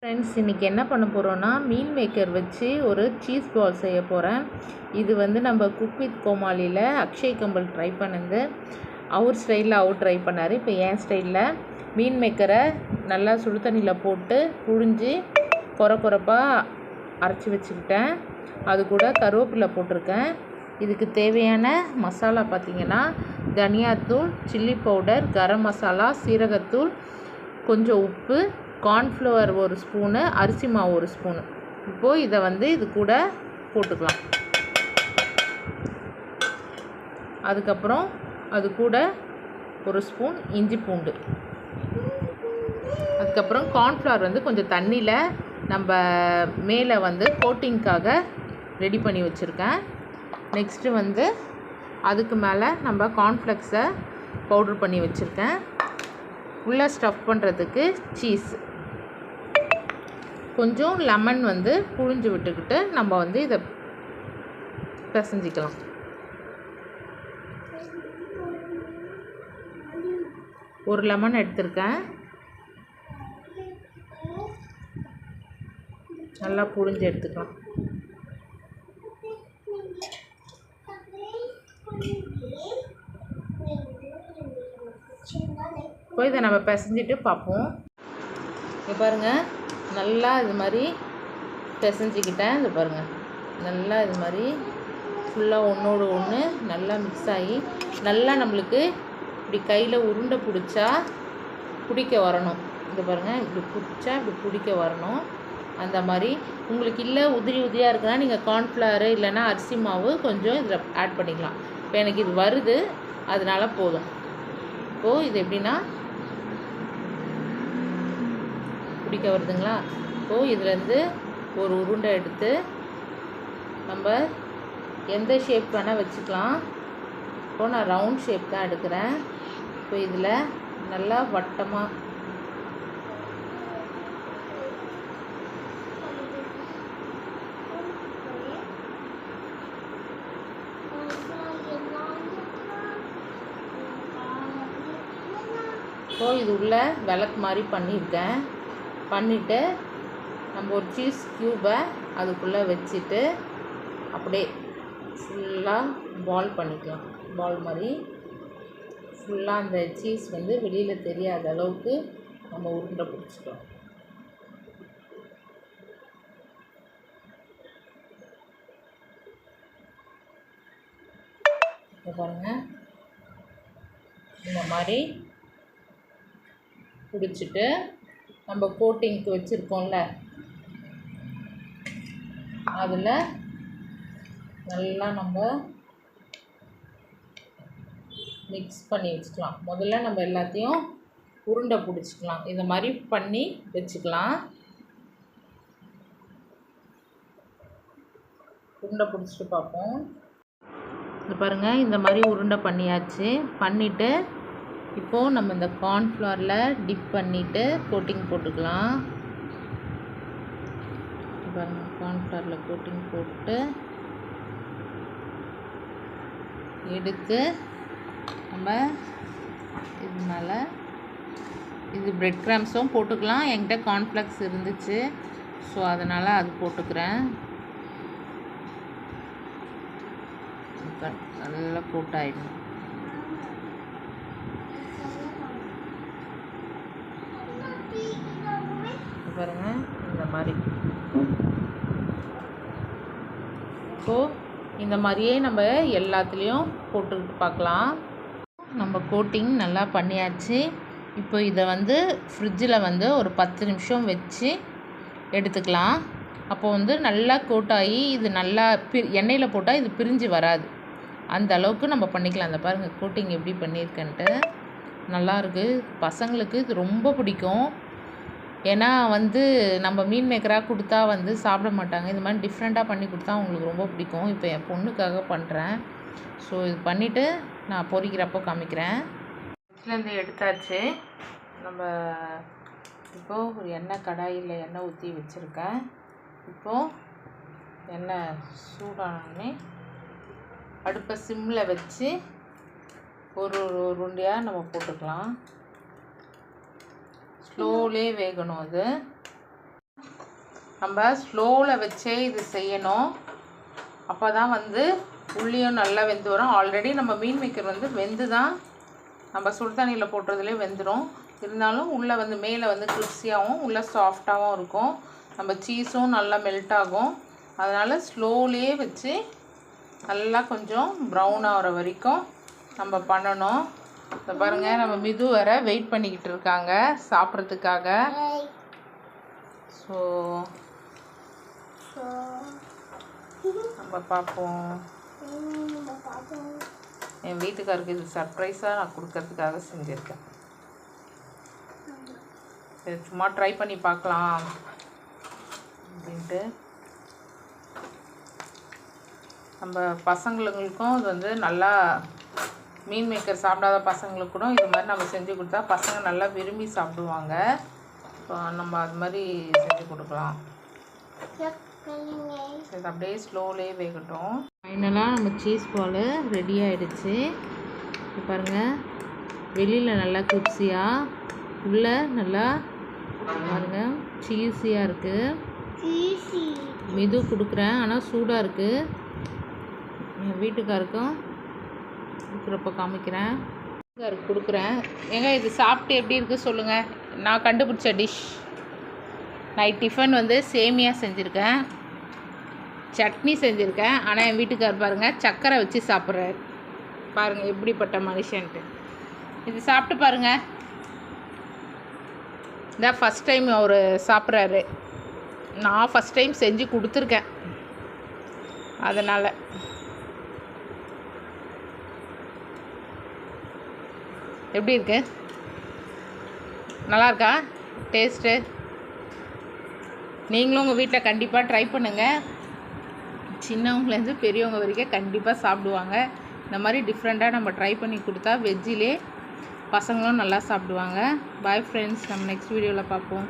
Friends, இன்றைக்கி என்ன பண்ண போகிறோன்னா மீல் மேக்கர் வச்சு ஒரு சீஸ் பால் செய்ய போகிறேன். இது வந்து நம்ம குக் வித் கோமாளியில் அக்ஷய் கம்பல் ட்ரை பண்ணது. அவர் ஸ்டைலில் அவர் ட்ரை பண்ணார். இப்போ என் ஸ்டைலில் மீல் மேக்கரை நல்லா சுடு தண்ணியில் போட்டு புழிஞ்சு கொரப்பாக அரைச்சி வச்சுக்கிட்டேன். அது கூட கருவேப்பிலை போட்டிருக்கேன். இதுக்கு தேவையான மசாலா பார்த்திங்கன்னா தனியாத்தூள், சில்லி பவுடர், கரம் மசாலா, சீரகத்தூள், கொஞ்சம் உப்பு, கார்ன்ஃப்ளவர் ஒரு ஸ்பூனு, அரிசி மாவு ஒரு ஸ்பூனு. இப்போது இதை வந்து இது கூட போட்டுக்கலாம். அதுக்கப்புறம் அது கூட ஒரு ஸ்பூன் இஞ்சி பூண்டு. அதுக்கப்புறம் கார்ன்ஃப்ளவர் வந்து கொஞ்சம் தண்ணியில் நம்ம மேலே வந்து கோட்டிங்க்காக ரெடி பண்ணி வச்சுருக்கேன். நெக்ஸ்ட்டு வந்து அதுக்கு மேலே நம்ம கார்ன்ஃப்ளெக்ஸை பவுட்ரு பண்ணி வச்சுருக்கேன். உள்ளே ஸ்டஃப் பண்ணுறதுக்கு சீஸ், கொஞ்சம் லெமன் வந்து புழிஞ்சு விட்டுக்கிட்டு நம்ம வந்து இதை பிசைஞ்சிக்கலாம். ஒரு லெமன் எடுத்திருக்கேன். நல்லா புழிஞ்சு எடுத்துக்கலாம். இப்போ இதை நம்ம பிசைஞ்சிட்டு பார்ப்போம். இங்கே பாருங்கள், நல்லா இது மாதிரி பிசைஞ்சிக்கிட்டேன். இது பாருங்கள், நல்லா இது மாதிரி ஃபுல்லாக ஒன்றோடு ஒன்று நல்லா மிக்ஸ் ஆகி நல்லா நம்மளுக்கு இப்படி கையில் உருண்டை பிடிக்க வரணும். இது பாருங்கள், இப்படி பிடிச்சா இப்படி பிடிக்க வரணும். அந்த மாதிரி உங்களுக்கு இல்லை உதிரியாக இருக்குன்னா நீங்கள் கார்ன்ஃப்ளவரு இல்லைன்னா அரிசி மாவு கொஞ்சம் இதில் ஆட் பண்ணிக்கலாம். இப்போ எனக்கு இது வருது, அதனால போதும். இப்போது இது எப்படின்னா பிடிக்க வருதுங்களா? இப்போது இதுலேருந்து ஒரு உருண்டை எடுத்து நம்ம எந்த ஷேப் வேணால் வச்சுக்கலாம். இப்போது நான் ரவுண்ட் ஷேப் தான் எடுக்கிறேன். இப்போ இதில் நல்லா வட்டமாக இப்போது இது உள்ள விளக்கு மாதிரி பண்ணிவிட்டு நம்ம ஒரு சீஸ் க்யூபை அதுக்குள்ளே வச்சுட்டு அப்படியே ஃபுல்லாக பால் பண்ணிக்கலாம். பால் மாதிரி ஃபுல்லாக அந்த சீஸ் வந்து வெளியில் தெரியாத அளவுக்கு நம்ம உருண்டை பிடிச்சிக்கலாம். இப்போ பாருங்கள், இந்த மாதிரி பிடிச்சிட்டு நம்ம கோட்டிங்க்கு வச்சுருக்கோம்ல அதில் நல்லா நம்ம மிக்ஸ் பண்ணி வச்சுக்கலாம். முதல்ல நம்ம எல்லாத்தையும் உருண்டை பிடிச்சிக்கலாம். இந்த மாதிரி பண்ணி வச்சுக்கலாம். உருண்டை பிடிச்சிட்டு பார்ப்போம். இது பாருங்கள், இந்த மாதிரி உருண்டை பண்ணியாச்சு. பண்ணிவிட்டு இப்போது நம்ம இந்த கார்ன்ஃப்ளவரில் டிப் பண்ணிவிட்டு கோட்டிங் போட்டுக்கலாம். பாருங்கள், கார்ன்ஃப்ளவரில் கோட்டிங் போட்டு எடுத்து நம்ம இது மேலே இது பிரெட் கிராம்ஸும் போட்டுக்கலாம். என்கிட்ட கார்ன்ஃப்ளெக்ஸ் இருந்துச்சு, ஸோ அதனால் அது போட்டுக்கிறேன். நல்லா போட்டாயிடும். பாருங்கள், இந்த மாதிரி. ஸோ இந்த மாதிரியே நம்ம எல்லாத்துலேயும் போட்டுக்கிட்டு பார்க்கலாம். நம்ம கோட்டிங் நல்லா பண்ணியாச்சு. இப்போ இதை வந்து ஃப்ரிட்ஜில் வந்து ஒரு 10 நிமிஷம் வச்சு எடுத்துக்கலாம். அப்போது வந்து நல்லா கோட்டாகி இது நல்லா எண்ணெயில் போட்டால் இது பிரிஞ்சு வராது. அந்த அளவுக்கு நம்ம பண்ணிக்கலாம். அந்த பாருங்கள், கோட்டிங் எப்படி பண்ணியிருக்கேன்ட்டு நல்லாயிருக்கு. பசங்களுக்கு இது ரொம்ப பிடிக்கும். ஏன்னா வந்து நம்ம மீன் மேக்கராக கொடுத்தா வந்து சாப்பிட மாட்டாங்க. இது மாதிரி டிஃப்ரெண்ட்டாக பண்ணி கொடுத்தா அவங்களுக்கு ரொம்ப பிடிக்கும். இப்போ என் பொண்ணுக்காக பண்ணுறேன். ஸோ இது பண்ணிவிட்டு நான் பொரிக்கிறப்போ காமிக்கிறேன். இதுலேருந்து எடுத்தாச்சு. நம்ம இப்போது ஒரு எண்ணெய் கடாயில் எண்ணெய் ஊற்றி வச்சுருக்கேன். இப்போது எண்ணெய் சூடானோடனே அடுப்பை சிம்மில் வச்சு ஒரு உருண்டையாக நம்ம போட்டுக்கலாம். ஸ்லோலே வேகணும். அது நம்ம ஸ்லோவில் வச்சே இது செய்யணும். அப்போ தான் வந்து உள்ளியும் நல்லா வெந்து வரும். ஆல்ரெடி நம்ம மீன் மேக்கர் வந்து வெந்து தான் நம்ம சுடுதண்ணியில் போட்டுறதுலேயே வெந்துடும். இருந்தாலும் உள்ளே வந்து மேலே வந்து கிறிஸ்பியாகவும் உள்ளே சாஃப்டாகவும் இருக்கும். நம்ம சீஸும் நல்லா மெல்ட் ஆகும். அதனால் ஸ்லோவிலே வச்சு நல்லா கொஞ்சம் ப்ரௌன் ஆகிற வரைக்கும் நம்ம பண்ணணும். இப்போ பாருங்கள், நம்ம மிது வர வெயிட் பண்ணிக்கிட்டு இருக்காங்க சாப்பிட்றதுக்காக. ஸோ நம்ம பார்ப்போம். என் வீட்டுக்காருக்கு இது சர்ப்ரைஸாக நான் கொடுக்கறதுக்காக செஞ்சுருக்கேன். சரி, சும்மா ட்ரை பண்ணி பார்க்கலாம் அப்படின்ட்டு. நம்ம பசங்களுக்கும் இது வந்து நல்லா மீன் மேக்கர் சாப்பிடாத பசங்களுக்கு கூட இது மாதிரி நம்ம செஞ்சு கொடுத்தா பசங்க நல்லா விரும்பி சாப்பிடுவாங்க. ஸோ நம்ம அது மாதிரி செஞ்சு கொடுக்கலாம். இது அப்படியே ஸ்லோவிலே வேகட்டும். ஃபைனலாக நம்ம சீஸ் பால் ரெடி ஆகிடுச்சு. பாருங்கள், வெளியில் நல்லா கிரிப்ஸியாக, உள்ளே நல்லா பாருங்கள் சீஸியாக இருக்குது. மிது கொடுக்குறேன், ஆனால் சூடாக இருக்குது. என் வீட்டுக்காருக்கும் கொடுக்குறப்ப காமிக்கிறேன். வீட்டுக்காருக்கு கொடுக்குறேன். ஏங்க இது சாப்பிட்டு எப்படி இருக்குது சொல்லுங்கள். நான் கண்டுபிடிச்ச டிஷ். நைட் டிஃபன் வந்து சேமியா செஞ்சுருக்கேன், சட்னி செஞ்சுருக்கேன். ஆனால் என் வீட்டுக்கார் பாருங்கள் சர்க்கரை வச்சு சாப்பிட்றாரு. பாருங்கள் எப்படிப்பட்ட மனுஷன்ட்டு. இது சாப்பிட்டு பாருங்கள். இதான் ஃபஸ்ட் டைம் அவர் சாப்பிட்றாரு. நான் ஃபஸ்ட் டைம் செஞ்சு கொடுத்துருக்கேன். அதனால் எப்படி இருக்கு? நல்லா இருக்கா டேஸ்ட்டு? நீங்களும் உங்கள் வீட்டில் கண்டிப்பாக ட்ரை பண்ணுங்கள். சின்னவங்கலேருந்து பெரியவங்க வரைக்கும் கண்டிப்பாக சாப்பிடுவாங்க. இந்த மாதிரி டிஃப்ரெண்ட்டாக நம்ம ட்ரை பண்ணி கொடுத்தா வெஜ்ஜிலே பசங்களும் நல்லா சாப்பிடுவாங்க. பாய் ஃப்ரெண்ட்ஸ், நம்ம நெக்ஸ்ட் வீடியோவில் பார்ப்போம்.